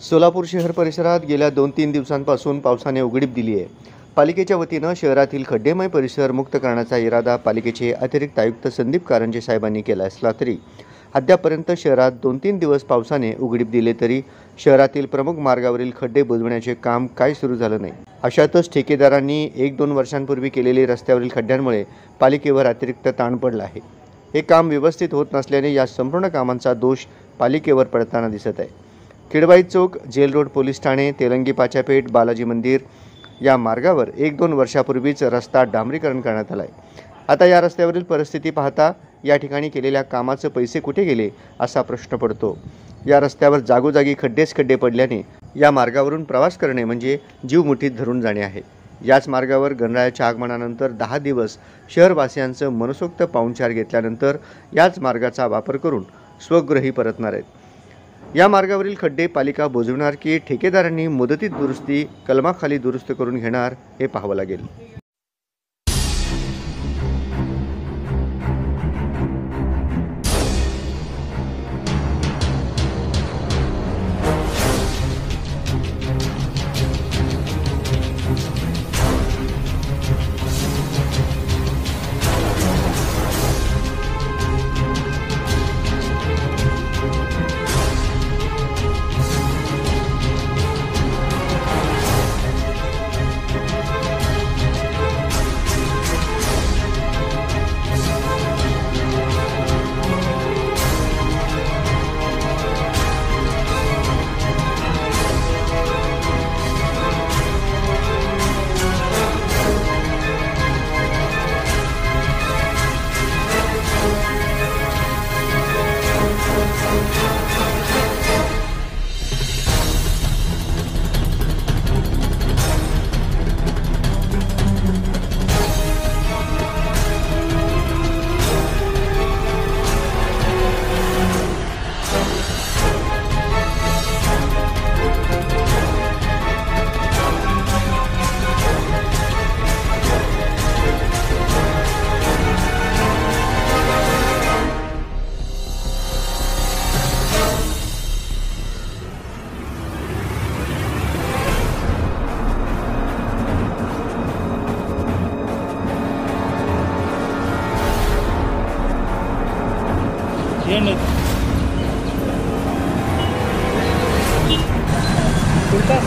सोलापूर शहर परिसरात गेल्या 2-3 दिवसांपासून पावसाने उघडीप दिली आहे। पालिकेच्या वतीनं शहरातील खड्डेमय परिसर मुक्त करण्याचा इरादा पालिकेचे अतिरिक्त आयुक्त संदीप कारंजे साहेबांनी केला असला तरी अद्यापर्यंत शहरात 2-3 दिवस पावसाने उघडीप दिले तरी शहरातील प्रमुख मार्गावरील खड्डे बुजवण्याचे काम काय सुरू झालं नाही। अशातच ठेकेदारांनी 1-2 वर्षांपूर्वी केलेले रस्त्यावरील खड्ड्यांमुळे पालिकेवर अतिरिक्त ताण पडला आहे। हे काम व्यवस्थित होत नसल्याने या संपूर्ण कामांचा दोष पालिकेवर पडताना दिसत आहे। Kidbai chowk, jail road police ठाणे, तेलंगी पाचापेठ, बालाजी मंदिर या मार्गावर 1-2 वर्षापूर्वीच रस्ता डांबरीकरण करण्यात आला आहे। आता या रस्त्यावरील परिस्थिती पाहता या ठिकाणी केलेल्या कामाचे पैसे कुठे गेले असा प्रश्न पडतो। या रस्त्यावर जागोजागी खड्डे पडल्याने या मार्गावरून प्रवास करणे म्हणजे जीव मुठीत धरून जाणे आहे। याच मार्गावर गणरायाच्या आगमनानंतर 10 दिवस शहरवासियांचं मनसोक्त पाहुणचार घेतल्यानंतर याच मार्गाचा वापर करून स्वगृही परतणार आहेत। या मार्गावरील खड्डे पालिका बुजवणार की ठेकेदारांनी मुदतीत दुरुस्ती कलमाखाली दुरुस्त करून घेणार हे पाहावं लागेल। उल्टा